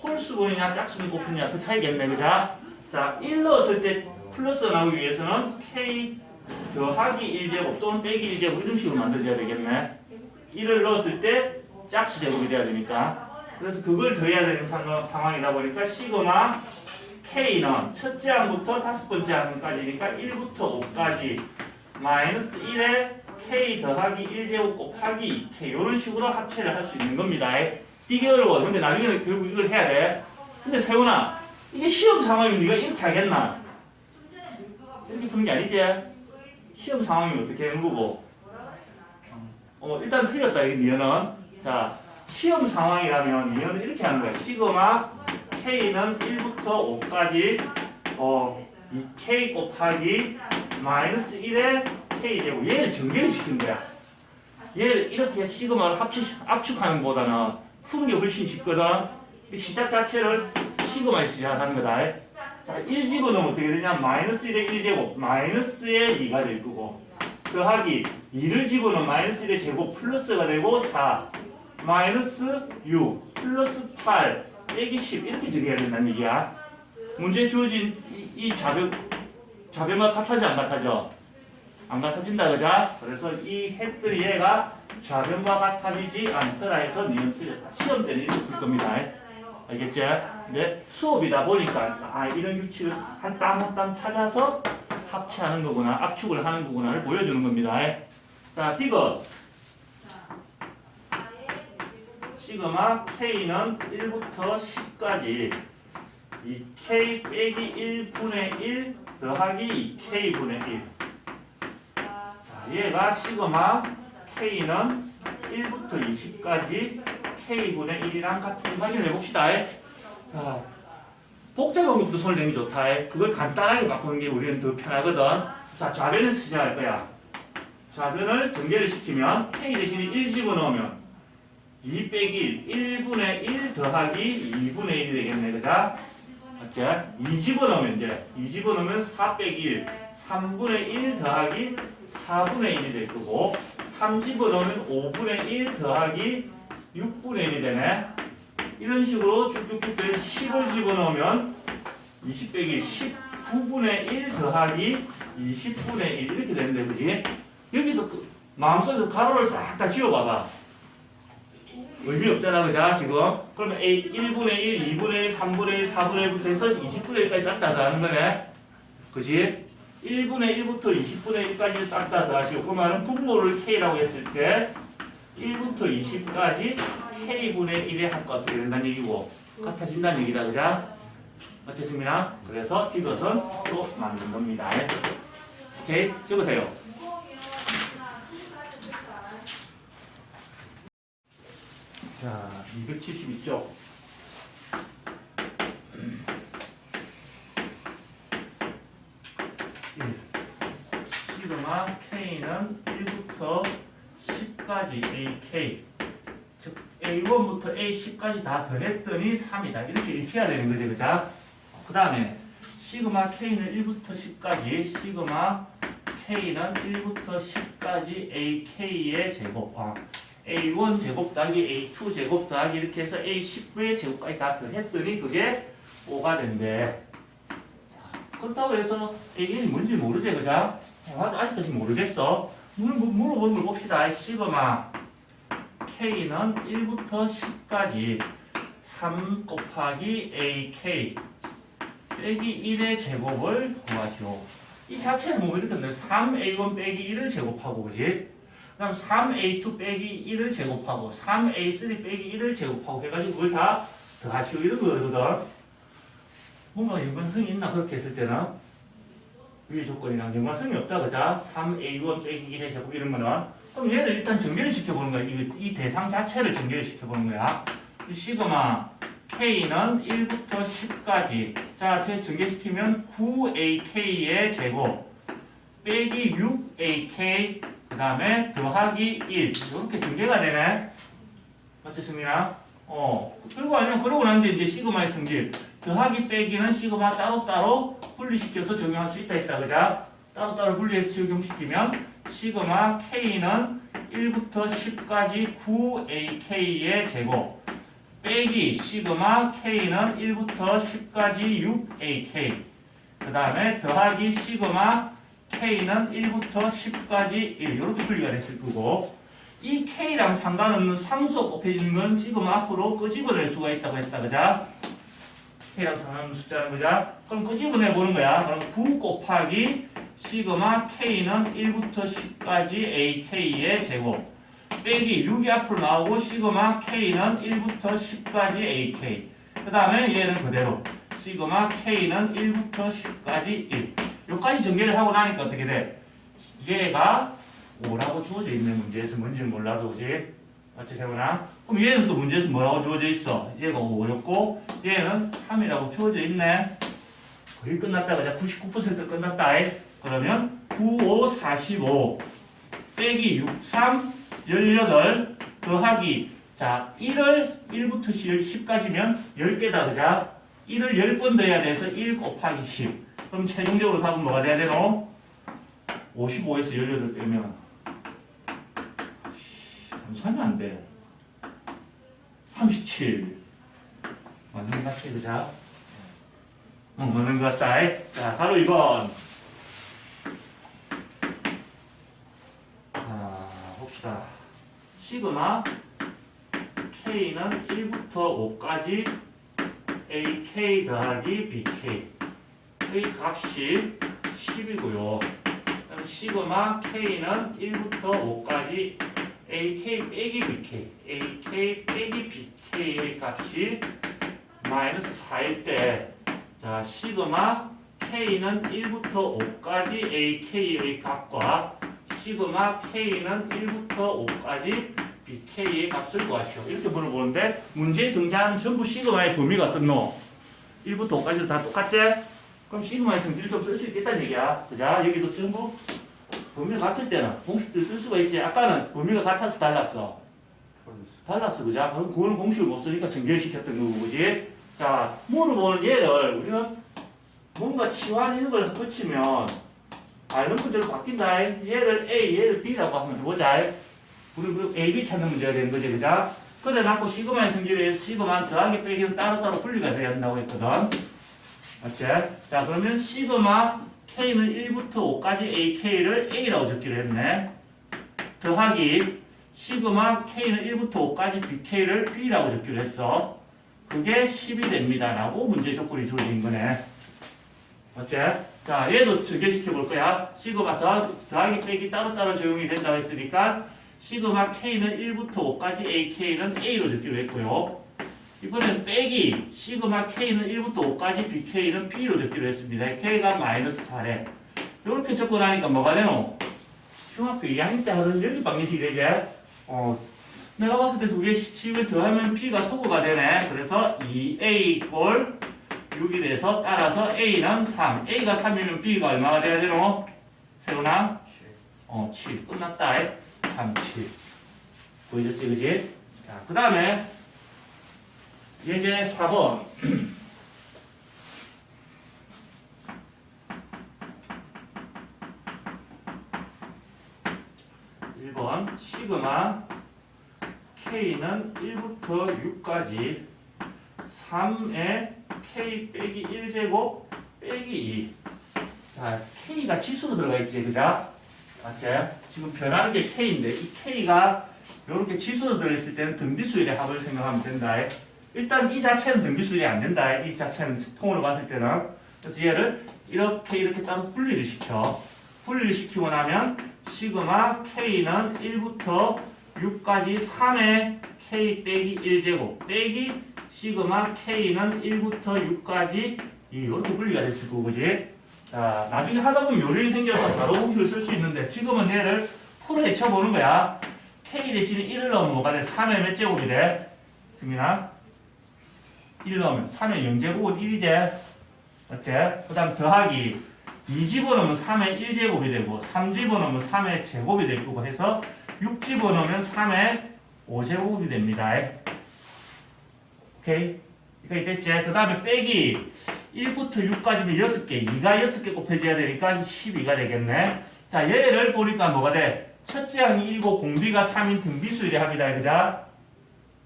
홀수분이냐 짝수분이 곱이냐 그 차이겠네, 그자? 자, 1 넣었을 때 플러스가 나오기 위해서는 K 더하기 1제곱 또는 빼기 1제곱 이런 식으로 만들어줘야 되겠네. 1을 넣었을 때 짝수 제곱이 돼야 되니까. 그래서 그걸 더해야 되는 상황이다 보니까 시그마 K는 첫째 항부터 다섯 번째 항까지니까 1부터 5까지 마이너스 1에 K 더하기 1제곱 곱하기 2K 이런 식으로 합체를 할 수 있는 겁니다. 되게 어려워. 근데 나중에는 결국 이걸 해야 돼. 근데 세훈아, 이게 시험 상황이면 네가 이렇게 하겠나? 이렇게 푸는 게 아니지? 시험 상황이면 어떻게 하는 거고? 일단 틀렸다, 이 니은은. 자, 시험 상황이라면 니은은 이렇게 하는 거야. 시그마 K는 1부터 5까지 2K 곱하기 마이너스 1에 K제곱. 얘를 전개를 시키는 거야. 얘를 이렇게 시그마를 압축하는 것보다는 푸는 게 훨씬 쉽거든. 시작 자체를 시그마에 시작하는 거다. 자, 1 집어넣으면 어떻게 되냐? 마이너스 1의 1제곱, 마이너스의 2가 될 거고, 더하기 2를 집어넣으면 마이너스 1의 제곱 플러스가 되고 4, 마이너스 6, 플러스 8, 빼기 10 이렇게 적어야 된다는 얘기야. 문제에 주어진 이 좌변과 같아져 안 같아져? 안 같아진다, 그자? 그래서 이 했더니 얘가 좌변과 같아지지 않더라 해서 니은 틀렸다. 시험 때는 이렇게 풀 겁니다. 알겠지? 근데 수업이다 보니까 이런 규칙을 한 땀 한 땀 찾아서 합체하는 거구나, 압축을 하는 거구나를 보여주는 겁니다. 자, 디귿 시그마 K는 1부터 10까지 2K 빼기 1분의 1 더하기 2K분의 1. 자, 얘가 시그마 K는 1부터 20까지 K분의 1이랑 같은 거 확인해 봅시다. 자, 복잡한 것도 손을 내기 좋다. 그걸 간단하게 바꾸는 게 우리는 더 편하거든. 자, 좌변에서 시작할 거야. 좌변을 전개를 시키면 K 대신에 1 집어넣으면 2 빼기 1, 1분의 1 더하기 2분의 1이 되겠네, 그자? 맞지? 2 집어넣으면 이제 2 집어넣으면 4 빼기 1, 3분의 1 더하기 4분의 1이 될 거고, 3 집어넣으면 5분의 1 더하기 6분의 1이 되네. 이런 식으로 쭉쭉쭉 돼 10을 집어넣으면 20 빼기 19분의 1 더하기 20분의 1 이렇게 되는데, 그지? 여기서 마음속에서 가로를 싹 다 지워봐봐. 의미 없잖아, 그자? 지금. 그러면 A 1분의 1, 2분의 1, 3분의 1, 4분의 1부터 해서 20분의 1까지 싹 다 더하는 거네. 그지? 1분의 1부터 20분의 1까지 싹 다 더하시고, 그 말은 분모를 K라고 했을 때 1부터 20까지 K분의 1의 합과 어떻게 된다는 얘기고, 같아진다는 얘기다, 그자? 어쨌습니까? 그래서 이것은 또 만든 겁니다. 오케이? 적으세요. 자, 272쪽. 시그마 K는 1부터 10까지 AK, 즉 A1부터 A10까지 다 더했더니 3이다. 이렇게 해야 되는 거지, 그자? 그 다음에 시그마 K는 1부터 10까지, 시그마 K는 1부터 10까지 AK의 제곱, A1 제곱 더하기 A2 제곱 더하기 이렇게 해서 A10의 제곱까지 다 더했더니 그게 5가 된대. 그렇다고 해서 이게 뭔지 모르지, 그자? 아직까지 모르겠어. 물어보는 걸 봅시다. 시그마 K는 1부터 10까지 3 곱하기 AK 빼기 1의 제곱을 구하시오. 이 자체는 뭐 이렇게 돼. 3A1 빼기 1을 제곱하고, 그지? 그 다음 3A2 빼기 1을 제곱하고 3A3 빼기 1을 제곱하고 해가지고 그걸 다 더하시오 이런 거거든. 뭔가 연관성이 있나 그렇게 했을 때는? 위의 조건이랑 연관성이 없다, 그자? 3A1 빼기 1의 제곱 이런 거는. 그럼 얘를 일단 정렬을 시켜보는 거야. 이 대상 자체를 정렬을 시켜보는 거야. 이 시그마 K는 1부터 10까지. 자, 제 정렬시키면 9AK의 제곱 빼기 6AK 그 다음에 더하기 1 이렇게 전개가 되네. 맞지 승민아? 그리고 아니면 그러고 난데 이제 시그마의 성질 더하기 빼기는 시그마 따로따로 분리시켜서 적용할 수 있다 했다. 그자? 따로따로 분리해서 적용시키면 시그마 K는 1부터 10까지 9AK의 제곱 빼기 시그마 K는 1부터 10까지 6AK 그 다음에 더하기 시그마 K는 1부터 10까지 1 이렇게 분리가 됐을 거고 이 K랑 상관없는 상수가 곱해지는 건 시그마 앞으로 끄집어낼 수가 있다고 했다. 그자? K랑 상관없는 숫자는 그자? 그럼 끄집어내 보는 거야. 그럼 9 곱하기 시그마 K는 1부터 10까지 AK의 제곱 빼기 6이 앞으로 나오고 시그마 K는 1부터 10까지 AK 그 다음에 얘는 그대로 시그마 K는 1부터 10까지 1 여기까지 전개를 하고 나니까 어떻게 돼? 얘가 5라고 주어져 있는 문제에서 뭔지는 몰라도 그지? 맞지 세훈아? 그럼 얘는 또 문제에서 뭐라고 주어져 있어? 얘가 5였고 얘는 3이라고 주어져 있네. 거의 끝났다 그자? 99% 끝났다. 그러면 9, 5, 45 빼기 6, 3, 18 더하기 자 1을 1부터 10까지면 10개다 그자? 1을 10번 더해야 돼서 1 곱하기 10 그럼 최종적으로 답은 뭐가 돼야 되노? 55에서 18 빼면 감사하면 안 돼. 37 맞는 것 같지 그자? 맞는 것 같다. 자 바로 2번 봅시다. 시그마 K는 1부터 5까지 AK 더하기 BK 의 값이 10이고요. 그럼 시그마 K는 1부터 5까지 AK 빼기 BK AK 빼기 BK의 값이 마이너스 4일 때 자 시그마 K는 1부터 5까지 AK의 값과 시그마 K는 1부터 5까지 BK의 값을 구하시오. 이렇게 물어보는데 문제에 등장하는 전부 시그마의 범위가 어떻노? 1부터 5까지도 다 똑같지? 그럼 시그마의 성질을 좀 쓸 수 있겠다는 얘기야. 그자? 여기도 전부 범위가 같을 때는 공식들 쓸 수가 있지. 아까는 범위가 같아서 달랐어. 달랐어. 그자? 그럼 그거는 공식을 못 쓰니까 전개시켰던 거고 그지? 자, 물어보는 얘를 우리는 뭔가 치환 이런 걸 거치면 이런 문제로 바뀐다. 얘를 A, 얘를 B라고 한번 해보자. 우리 A, B 찾는 문제가 되는 거지, 그자? 그래 놓고 시그마의 성질에 시그마 더하기 빼기는 따로따로 분리가 돼야 한다고 했거든. 맞지? 자, 그러면 시그마 K는 1부터 5까지 AK를 A라고 적기로 했네. 더하기 시그마 K는 1부터 5까지 BK를 B라고 적기로 했어. 그게 10이 됩니다. 라고 문제 조건이 주어진 거네. 맞지? 자, 얘도 전개시켜 볼 거야. 시그마 더하기 빼기 따로따로 적용이 된다고 했으니까 시그마 K는 1부터 5까지 AK는 A로 적기로 했고요. 이번엔 빼기 시그마 K는 1부터 5까지 BK는 B로 적기로 했습니다. K가 마이너스 4래. 이렇게 적고 나니까 뭐가 되노? 중학교 2학년 때 하던 연립 방정식이 되지? 내가 봤을 때 두 개 식을 더하면 B가 소구가 되네. 그래서 2A 꼴 6이 돼서 따라서 A는 3. A가 3이면 B가 얼마가 돼야 되노? 세훈아? 7. 끝났다. 3, 7. 보여줬지, 그지? 자, 그 다음에 이제 4번. 1번 시그마 K는 1부터 6까지 3의 K 빼기 1제곱 빼기 2. 자, K가 치수로 들어가 있지, 그자? 맞지? 지금 변하는 게 K인데, 이 K가 이렇게 치수로 들어있을 때는 등비수열의 합을 생각하면 된다. 일단 이 자체는 등비수열이 안 된다. 이 자체는 통으로 봤을 때는. 그래서 얘를 이렇게 따로 분리를 시켜. 분리를 시키고 나면 시그마 K는 1부터 6까지 3의 K 빼기 1제곱 빼기 시그마 K는 1부터 6까지 이렇게 분리가 됐을 거고, 그지? 자, 나중에 하다 보면 요령이 생겨서 바로 공식을 쓸 수 있는데 지금은 얘를 풀어 헤쳐보는 거야. K 대신에 1을 넣으면 뭐가 돼? 3의 몇 제곱이 돼? 승민아? 1 넣으면 3의 0제곱은 1이지? 맞지? 그 다음 더하기 2 집어넣으면 3의 1제곱이 되고 3 집어넣으면 3의 제곱이 될 거고 해서 6 집어넣으면 3의 5제곱이 됩니다. 오케이? 그러니까 됐지? 그 다음에 빼기 1부터 6까지면 6개, 2가 6개 곱해져야 되니까 12가 되겠네. 자, 얘를 보니까 뭐가 돼? 첫째 항이 1이고 공비가 3인 등비수열의 합이다. 그자?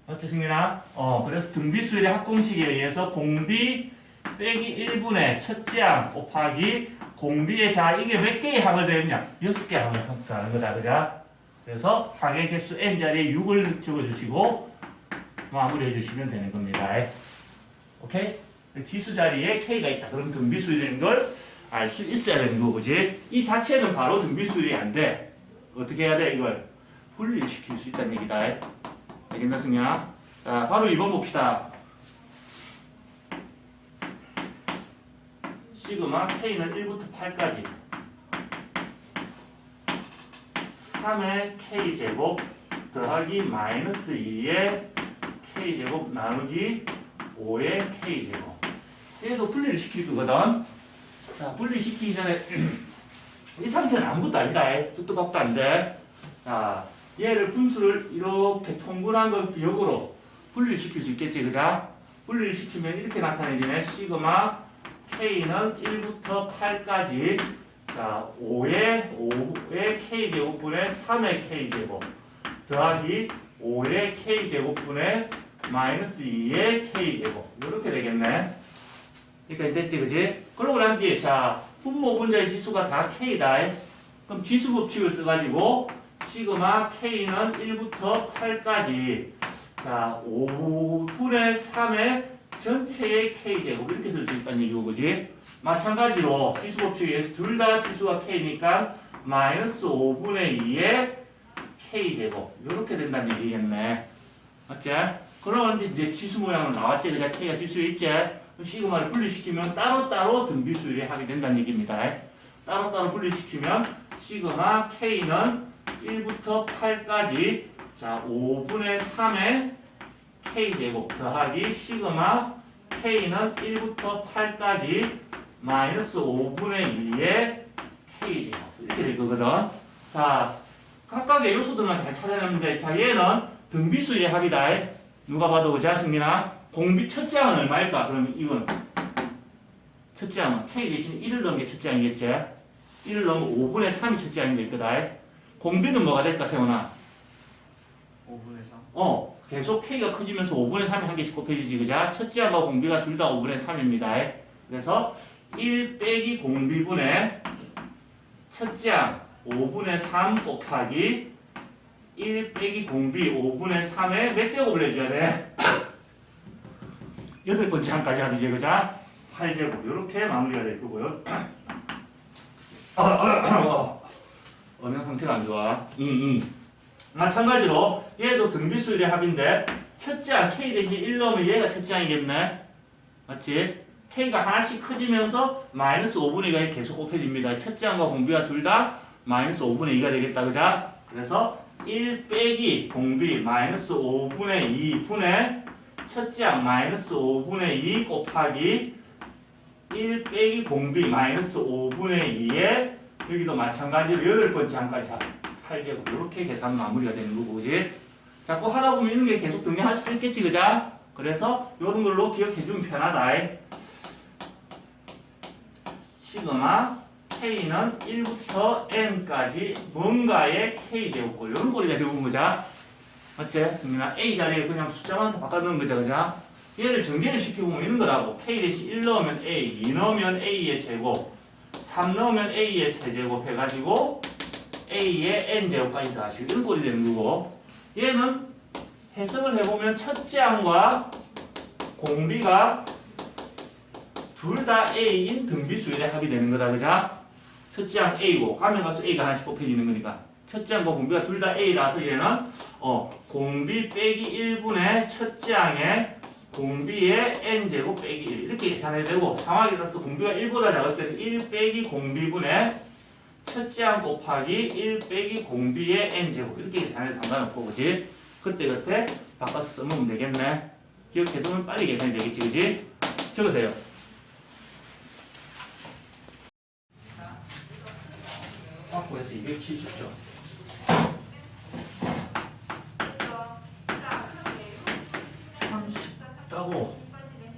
맞지, 승민아? 그래서 등비수열의 합공식에 의해서 공비 빼기 1분의 첫째 항 곱하기 공비의 자, 이게 몇 개의 항을 되느냐? 6개의 항을 합하는 거다. 그자? 그래서 항의 개수 n 자리에 6을 적어주시고 마무리해 주시면 되는 겁니다. 오케이? 지수 자리에 k가 있다. 그럼 등비수열인 걸 알 수 있어야 되는 거지. 이 자체는 바로 등비수열이 안 돼. 어떻게 해야 돼? 이걸 분리시킬 수 있다는 얘기다. 알겠나, 승민아? 자, 바로 2번 봅시다. 시그마 k는 1부터 8까지 3의 k제곱 더하기 마이너스 2의 k제곱 나누기 5의 k제곱. 얘도 분리를 시킬 거거든. 자, 분리시키기 전에 이 상태는 아무것도 아니다. 뚝도 밥도 안 돼. 자, 얘를 분수를 이렇게 통분한 걸 역으로 분리시킬 수 있겠지, 그자? 분리를 시키면 이렇게 나타내지네. 시그마 k는 1부터 8까지 자, 5의 k제곱분의 3의 k제곱 더하기 5의 k제곱분의 마이너스 2의 k제곱 이렇게 되겠네. 그러니까 됐지, 그지? 그러고 난 뒤에 자, 분모 분자의 지수가 다 k다. 그럼 지수 법칙을 써가지고 시그마 k는 1부터 8까지 자, 5분의 3의 전체의 k제곱 이렇게 쓸 수 있다는 얘기고, 그지? 마찬가지로 지수 법칙에 의해서 둘 다 지수가 k니까 마이너스 5분의 2의 k제곱 이렇게 된다는 얘기겠네. 맞지? 그러면 이제 지수 모양으로 나왔지? 그자 k가 지수에 있지? 시그마를 분리시키면 따로따로 등비수열이 하게 된다는 얘기입니다. 따로따로 분리시키면 시그마 k는 1부터 8까지 자 5분의 3의 k제곱 더하기 시그마 k는 1부터 8까지 마이너스 5분의 2의 k제곱 이렇게 될 거거든. 자, 각각의 요소들만 잘 찾아내는데 자 얘는 등비수열의 합이다. 누가 봐도 그자 승민아? 공비 첫째 항은 얼마일까? 그러면 이건 첫째 항은 k 대신 1을 넣은 게 첫째 항이겠지? 1을 넣으면 5분의 3이 첫째 항이 될 거다. 공비는 뭐가 될까, 세훈아? 5분의 3. 계속 k가 커지면서 5분의 3이 한 개씩 곱해지지, 그자? 첫째 항과 공비가 둘 다 5분의 3입니다. 그래서 1 빼기 공비분의 첫째 항 5분의 3 곱하기 1 빼기 공비 5분의 3에 몇 제곱을 해줘야 돼? 8번째 항까지 합이지, 그자? 8제곱 이렇게 마무리가 될 거고요. 언행 상태가 안 좋아. 마찬가지로 얘도 등비수열의 합인데 첫째 항 k 대신 1 넣으면 얘가 첫째 항이겠네. 맞지? k가 하나씩 커지면서 마이너스 5분의 2가 계속 곱해집니다. 첫째 항과 공비가 둘 다 마이너스 5분의 2가 되겠다, 그자? 그래서 1 빼기 공비 마이너스 5분의 2 분의 첫째 항 마이너스 5분의 2 곱하기 1 빼기 공비 마이너스 5분의 2에 여기도 마찬가지로 8번째 항까지 8제곱 이렇게 계산 마무리가 되는 거고, 그지? 자꾸 하다 보면 이런 게 계속 등장할 수도 있겠지, 그자? 그래서 이런 걸로 기억해주면 편하다. 시그마 k는 1부터 n까지 뭔가의 k제곱꼴 이런 꼴이자 결국은 거자. 맞지? 승민아 a 자리에 그냥 숫자만 더 바꿔 넣은 거자, 그자? 얘를 전개를 시켜보면 이런 거라고. k 대신 1 넣으면 a, 2 넣으면 a의 제곱, 3 넣으면 a의 세제곱 해가지고 a의 n제곱까지 더하시고 이런 꼴이 되는 거고, 얘는 해석을 해보면 첫째 항과 공비가 둘 다 a인 등비수열의 합이 되는 거다, 그자? 첫째 항 a고 가면 가서 a가 하나씩 곱해지는 거니까 첫째 항과 공비가 둘 다 a라서 얘는 공비 빼기 1분의 첫째 항의 공비의 n제곱 빼기 1 이렇게 계산해야 되고, 상황에 따라서 공비가 1보다 작을 때는 1 빼기 공비분의 첫째 항 곱하기 1 빼기 공비의 n제곱 이렇게 계산해도 상관없고, 그지? 그때 바꿔서 쓰면 되겠네. 기억해두면 빨리 계산이 되겠지, 그지? 적으세요. 합통해서 270점. 참 쉽다고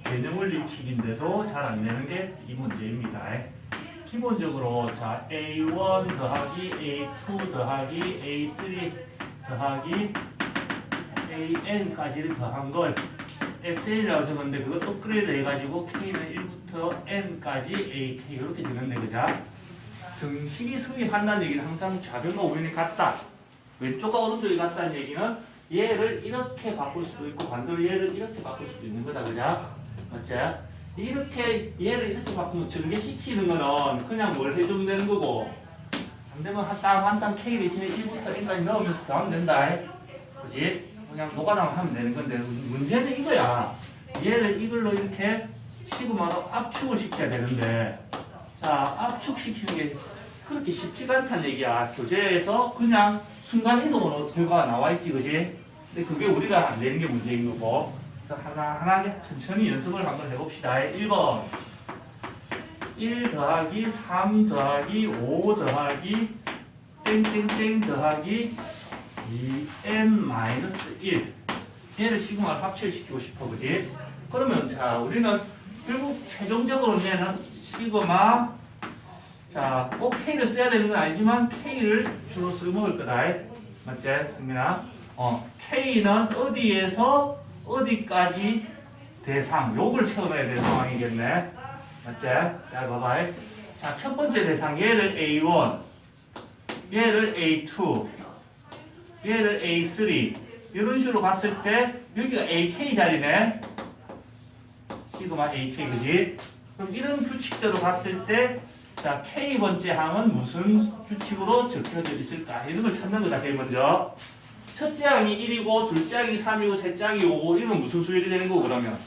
개념을 익히기인데도 잘 안 되는 게 이 문제입니다. 기본적으로 자 A1 더하기 A2 더하기 A3 더하기 AN까지를 더한 걸 SL이라고 적었는데 그걸 업그레이드 해가지고 K는 1부터 N까지 AK 이렇게 적었네. 그자? 등식이 성립한다는 얘기는 항상 좌변과 우변이 같다. 왼쪽과 오른쪽이 같다는 얘기는 얘를 이렇게 바꿀 수도 있고 반대로 얘를 이렇게 바꿀 수도 있는 거다. 그자? 맞지? 이렇게 얘를 이렇게 바꾸면 전개시키는 거는 그냥 뭘 해주면 되는 거고 안 되면 한 땀 K 대신에 1부터 N까지 넣으면서 더하면 된다. 그지? 그냥 노가다만 하면 되는 건데 문제는 이거야. 얘를 이걸로 이렇게 시그마로 압축을 시켜야 되는데 자 압축시키는 게 그렇게 쉽지가 않다는 얘기야. 교재에서 그냥 순간이동으로 결과가 나와있지. 그지? 근데 그게 우리가 안 되는 게 문제인 거고 그래서 하나하나 천천히 연습을 한번 해봅시다. 1번 1 더하기 3 더하기 5 더하기 땡땡땡 더하기 2n-1 얘를 시그마를 합체시키고 싶어. 그지? 그러면 자 우리는 결국 최종적으로 얘는 시그마 자 꼭 K를 써야 되는 건 아니지만 K를 주로 써먹을 거다. 맞지? 승민아? K는 어디에서 어디까지 대상 요걸 채워놔야 되는 상황이겠네. 맞지? 자 봐봐. 자 첫 번째 대상 얘를 A1 얘를 A2 얘를 A3 이런 식으로 봤을 때 여기가 AK 자리네. 시그마 AK 그지? 그럼 이런 규칙대로 봤을 때 자 K번째 항은 무슨 규칙으로 적혀져 있을까? 이런 걸 찾는 거다. 제일 먼저 첫째 항이 1이고 둘째 항이 3이고 셋째 항이 5고 이러면 무슨 수열이 되는 거고 그러면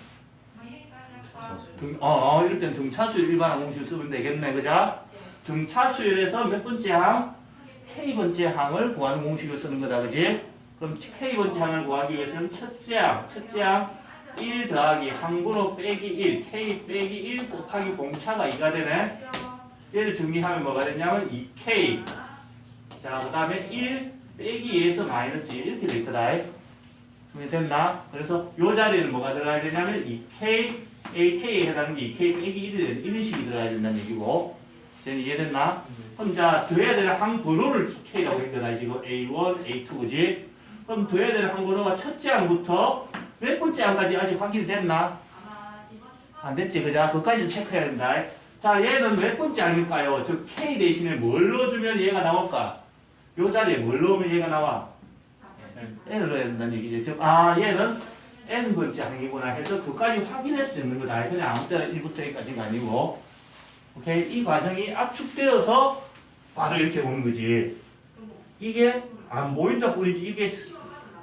이럴 땐 등차수열 일반 항공식을 쓰면 되겠네. 그죠? 등차수열에서 몇 번째 항? K번째 항을 구하는 공식을 쓰는 거다. 그지? 그럼 K번째 항을 구하기 위해서는 첫째 항 1 더하기 항번호 빼기 1 K 빼기 1 곱하기 공차가 2가 되네. 얘를 정리하면 뭐가 되냐면 2K 자 그 다음에 1 빼기 2에서 마이너스 1 이렇게 될 거다. 됐나? 그래서 요 자리에는 뭐가 들어가야 되냐면 2K AK에 해당하는 게 2K 빼기 1이 되는 이런 식이 들어가야 된다는 얘기고 쟤는 이해됐나? 그럼 자 더해야 되는 항 번호를 K라고 했거든. 지금 A1, A2 그지? 그럼 더해야 되는 항 번호가 첫째 항부터 몇 번째 항까지 아직 확인이 됐나? 안 됐지 그자? 그까지 체크해야 된다. 자 얘는 몇 번째 항일까요? 즉 K 대신에 뭘 넣어주면 얘가 나올까? 요 자리에 뭘 넣으면 얘가 나와? N을 넣어야 된다는 얘기지. 즉 얘는 N번째 항이구나 해서 그까지 확인할 수 있는 거다. 그냥 아무 때나 1부터 N까지가 아니고 오케이? 이 과정이 압축되어서 바로 이렇게 보는 거지. 이게 안 보인다 뿐이지 이게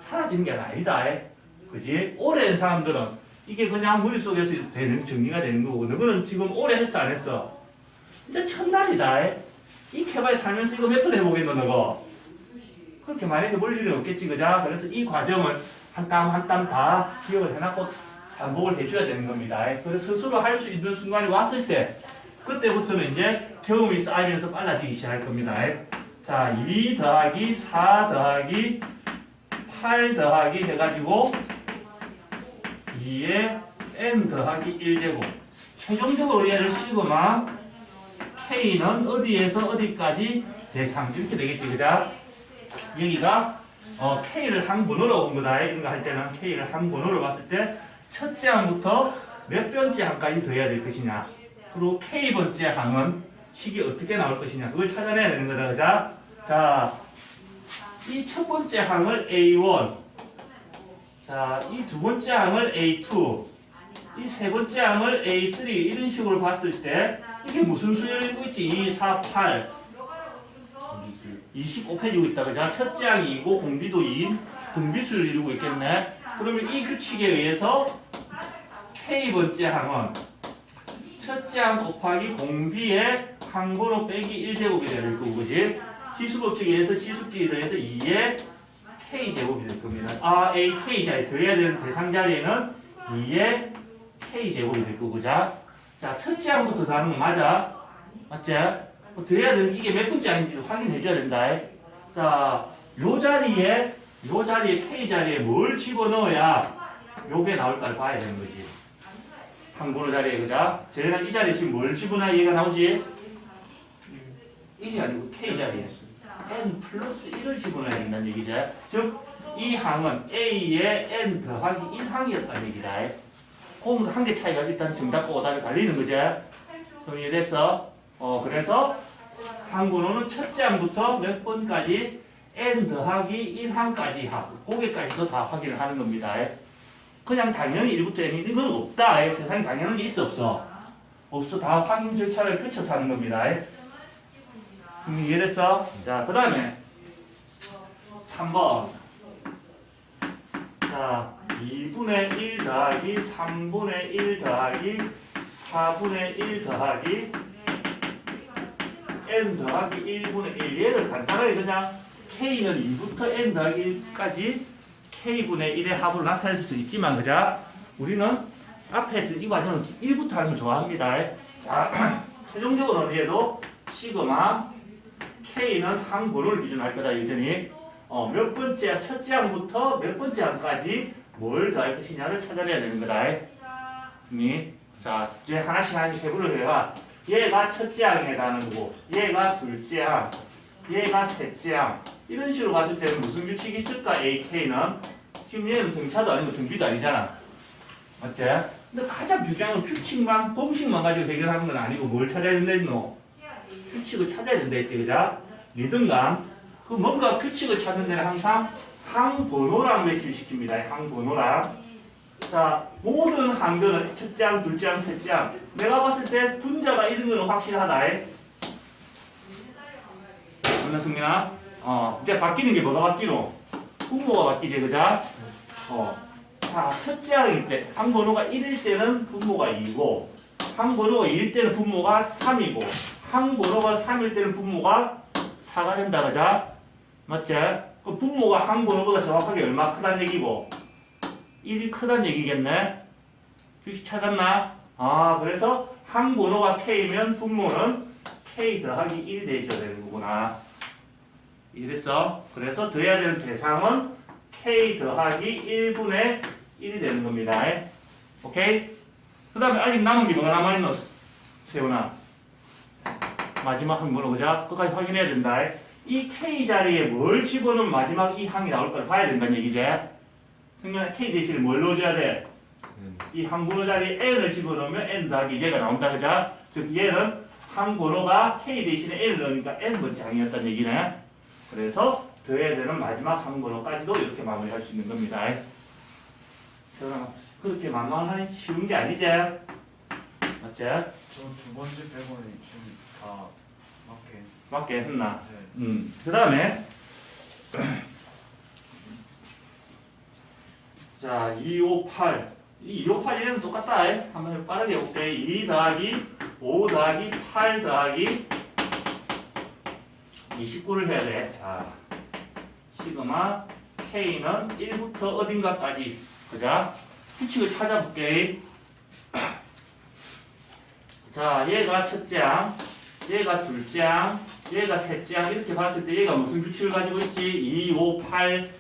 사라지는 게 아니다. 그지? 오래 한 사람들은 이게 그냥 머릿속에서 정리가 되는 거고 너는 지금 오래 했어 안 했어? 진짜 첫날이다. 이 개발 살면서 이거 몇 번 해보겠노 너거? 그렇게 많이 해볼 일은 없겠지 그자? 그래서 이 과정을 한 땀 한 땀 다 기억을 해놨고 반복을 해줘야 되는 겁니다. 그래서 스스로 할 수 있는 순간이 왔을 때 그때부터는 이제 경험이 쌓이면서 빨라지기 시작할 겁니다. 자 2 더하기 4 더하기 8 더하기 해가지고 2에 n 더하기 1제곱 최종적으로 얘를 시그마 K는 어디에서 어디까지 대상 이렇게 되겠지 그자? 여기가 K를 항번호로 본 거다. 이런 거 할 때는 K를 항번호로 봤을 때 첫째 항부터 몇 번째 항까지 더해야 될 것이냐 그리고 K번째 항은 식이 어떻게 나올 것이냐 그걸 찾아내야 되는 거다. 그자? 자, 이 첫 번째 항을 A1 자, 이 두 번째 항을 A2 이 세 번째 항을 A3 이런 식으로 봤을 때 이게 무슨 수열을 이루고 있지? 2, 4, 8 20 곱해지고 있다. 그죠? 첫째 항이 2고 공비도 2 등비수를 이루고 있겠네. 그러면 이 규칙에 의해서 K번째 항은 첫째 항 곱하기 공비의 항번호 빼기 1제곱이 될 거고 그지? 지수법칙에 의해서 지수끼리 더해서 2의 K제곱이 될 겁니다. AK 자리 더해야 되는 대상 자리에는 2의 K제곱이 될 거고 자 첫째 항부터 더하는 거 맞아? 맞지? 돼야 되는 이게 몇 번째 아닌지 확인해 줘야 된다. 자, 요 자리에 K 자리에 뭘 집어넣어야 요게 나올까를 봐야 되는 거지. 항번호 자리에 그자. 쟤는 이 자리에 지금 뭘 집어넣어야 얘가 나오지? 1이 아니고 K 자리에 n 플러스 1을 집어넣어야 된다는 얘기죠. 즉, 이 항은 A의 n 더하기 1항이었다는 얘기다. 그럼 한 개 차이가 일단 정답과 오답이 갈리는 거지. 그럼 이해됐어? 그래서 항번호는 첫째 항부터 몇 번까지 n 더하기 1항까지 하고 거기까지도 다 확인을 하는 겁니다. 그냥 당연히 1부터 n이 있는 건 없다. 세상에 당연한 게 있어 없어? 없어. 다 확인 절차를 거쳐서 하는 겁니다. 이해됐어? 자, 그 다음에 3번. 자, 2분의 1 더하기 3분의 1 더하기 4분의 1 더하기 n 더하기 1분의 1. 얘를 간단하게 그냥 k는 2부터 n 더하기 1까지 k분의 1의 합으로 나타낼 수 있지만, 그자? 우리는 앞에 했던 이 과정은 1부터 하는 걸 좋아합니다. 자, 최종적으로는 얘도 시그마 k는 항번호를 기준으로 할 거다, 여전히. 몇 번째, 첫째 항부터 몇 번째 항까지 뭘 더할 것이냐를 찾아내야 되는 거다. 자, 이제 하나씩 해보려고 해봐. 얘가 첫째 항에 해당하는 거고, 얘가 둘째 항, 얘가 셋째 항. 이런 식으로 봤을 때는 무슨 규칙이 있을까, AK는? 지금 얘는 등차도 아니고 등비도 아니잖아. 맞지? 근데 가장 중요한 건 규칙만, 공식만 가지고 해결하는 건 아니고 뭘 찾아야 된다 했노? 규칙을 찾아야 된다 했지, 그자? 리듬감. 그 뭔가 규칙을 찾는 데는 항상 항번호랑 매칭시킵니다. 항번호랑. 자, 모든 항들은 첫째 항, 둘째 항, 셋째 항. 내가 봤을 때 분자가 있는 건 확실하다. 맞나, 승민아? 이제 바뀌는 게 뭐가 바뀌노? 분모가 바뀌지, 그자? 자, 첫째 항일 때, 항번호가 1일 때는 분모가 2고, 항번호가 2일 때는 분모가 3이고, 항번호가 3일 때는 분모가 4가 된다, 그자? 맞지? 그 분모가 항번호보다 정확하게 얼마 크다는 얘기고, 1이 크다는 얘기겠네? 규칙 찾았나? 그래서 항번호가 K면 분모는 K 더하기 1이 되어야 되는 거구나. 이해됐어? 그래서 더해야 되는 대상은 K 더하기 1분의 1이 되는 겁니다. 오케이? 그 다음에 아직 남은 게 뭐가 남아있노? 세훈아. 마지막 항번호, 그자? 그까지 확인해야 된다. 이 K 자리에 뭘 집어넣으면 마지막 이 항이 나올 걸 봐야 된다는 얘기지? 승민아, K 대신에 뭘 넣어줘야 돼? 이 항번호 자리에 n을 집어넣으면 n 더하기 얘가 나온다, 그자? 즉 얘는 항번호가 K 대신에 n을 넣으니까 n번째 항이었다는 얘기네. 그래서 더해야 되는 마지막 항번호까지도 이렇게 마무리할 수 있는 겁니다. 세훈아, 그렇게 만만한 쉬운 게 아니지? 맞지? 저 두 번째 빼고는 지금 다 맞게 했나? 네. 그 다음에 자, 258. 이 258 얘는 똑같다. 한번 빠르게 해볼게. 2 더하기 5 더하기 8 더하기 29를 해야 돼. 자, 시그마 K는 1부터 어딘가까지. 그자? 규칙을 찾아볼게. 자, 얘가 첫째 항, 얘가 둘째 항, 얘가 셋째 항. 이렇게 봤을 때 얘가 무슨 규칙을 가지고 있지? 2, 5, 8,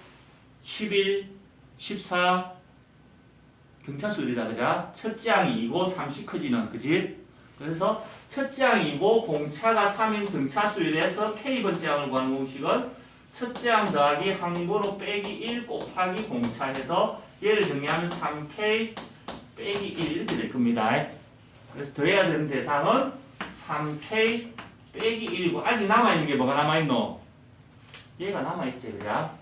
11, 14 등차수열이다, 그자? 첫째 항이 2고 3씩 커지는, 그지? 그래서 첫째 항이고 공차가 3인 등차수열에서 K번째 항을 구하는 공식은 첫째 항 더하기 항번호 빼기 1 곱하기 공차해서 얘를 정리하면 3K 빼기 1 이렇게 될 겁니다. 그래서 더해야 되는 대상은 3K 빼기 1이고 아직 남아있는 게 뭐가 남아있노? 얘가 남아있지, 그자?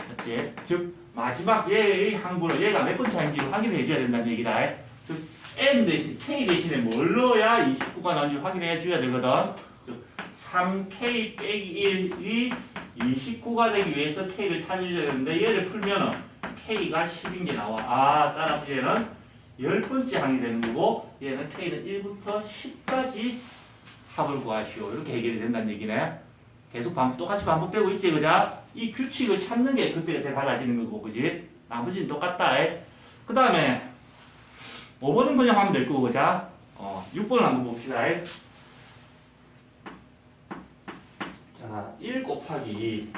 맞지? 즉 마지막 얘의 항번호, 얘가 몇 번째 항인지 확인해 줘야 된다는 얘기다. 즉 n 대신 k 대신에 뭘 넣어야 29가 나온지 확인해 줘야 되거든. 즉 3k 빼기 1이 29가 되기 위해서 k를 찾아줘야 되는데 얘를 풀면은 k가 10인 게 나와. 따라서 얘는 10번째 항이 되는 거고 얘는 k는 1부터 10까지 합을 구하시오. 이렇게 해결이 된다는 얘기네. 계속 똑같이 반복되고 있지, 그자? 이 규칙을 찾는 게 그때그때 달라지는 거고, 그지? 나머지는 똑같다. 그 다음에 5번은 그냥 하면 될 거고, 그자? 6번을 한번 봅시다. 자, 1 곱하기 2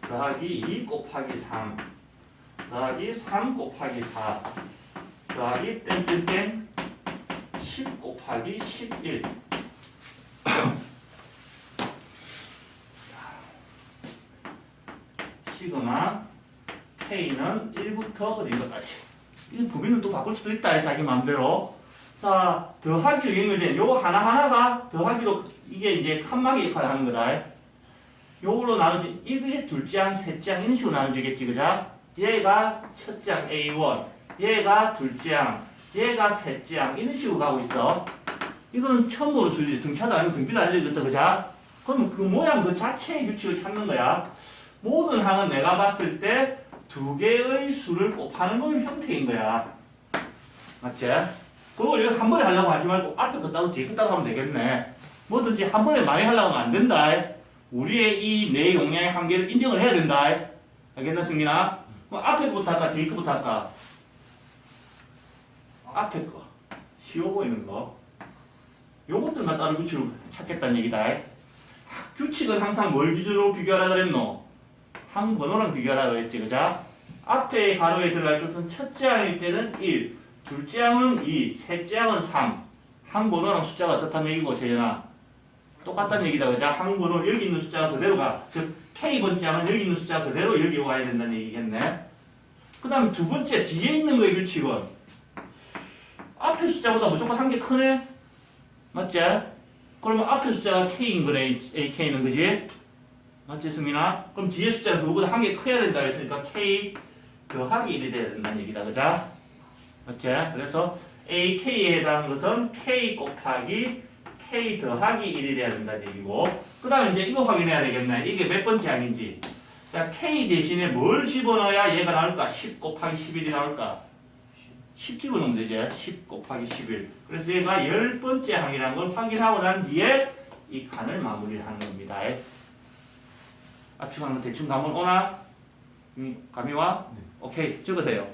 더하기 2 곱하기 3 더하기 3 곱하기 4 더하기 땡땡땡 10 곱하기 11 시그마 K는 1부터 어디 것까지 이 범위는 또 바꿀 수도 있다 자기 마음대로. 자, 더하기로 연결된 요 하나하나가 더하기로 이게 이제 칸막이 역할을 하는 거다. 요걸로 나누지, 이게 둘째 항, 셋째 항 이런 식으로 나눠지겠지, 그자? 얘가 첫째 항 A1, 얘가 둘째 항, 얘가 셋째 항 이런 식으로 가고 있어. 이거는 처음으로 수지 등차도 아니고 등비도 알려줬다, 그자? 그러면 그 모양 그 자체의 규칙을 찾는 거야. 모든 항은 내가 봤을 때 두 개의 수를 곱하는 건 형태인 거야. 맞지? 그걸 이거 한 번에 하려고 하지 말고 앞에 거 따로 뒤에 거 따로 하면 되겠네. 뭐든지 한 번에 많이 하려고 하면 안 된다. 우리의 이 내 용량의 한계를 인정을 해야 된다. 알겠나, 승민아? 뭐 앞에 거부터 할까, 뒤에 거부터 할까? 앞에 거. 쉬워 보이는 거. 요것들만 따로 규칙을 찾겠다는 얘기다. 규칙은 항상 뭘 기준으로 비교하라 그랬노? 항 번호랑 비교하라 그랬지, 그자? 앞에 가로에 들어갈 것은 첫째 항일 때는 1, 둘째 항은 2, 셋째 항은 3. 항 번호랑 숫자가 어떻다는 얘기고, 재현아? 똑같다는 얘기다, 그자? 항 번호 여기 있는 숫자가 그대로 가. 즉, K번째 항은 여기 있는 숫자가 그대로 여기 와야 된다는 얘기겠네. 그 다음에 두 번째, 뒤에 있는 거의 규칙은 앞에 숫자보다 무조건 한 개 크네? 맞지? 그러면 앞에 숫자가 K인 거네, AK는, 그지? 맞지, 승민아? 그럼 뒤에 숫자는 그거보다 한 개 커야 된다 했으니까 K 더하기 1이 돼야 된다는 얘기다, 그자? 맞지? 그래서 AK에 해당하는 것은 K 곱하기 K 더하기 1이 돼야 된다는 얘기고, 그 다음에 이제 이거 확인해야 되겠네. 이게 몇 번째 항인지. 자, K 대신에 뭘 집어넣어야 얘가 나올까? 10 곱하기 11이 나올까? 10 집어넣으면 되지. 10 곱하기 11. 그래서 얘가 10번째 항이라는 걸 확인하고 난 뒤에 이 칸을 마무리를 하는 겁니다. 압축 한번 대충 감은 오나? 감이 와? 네. 오케이, 적으세요.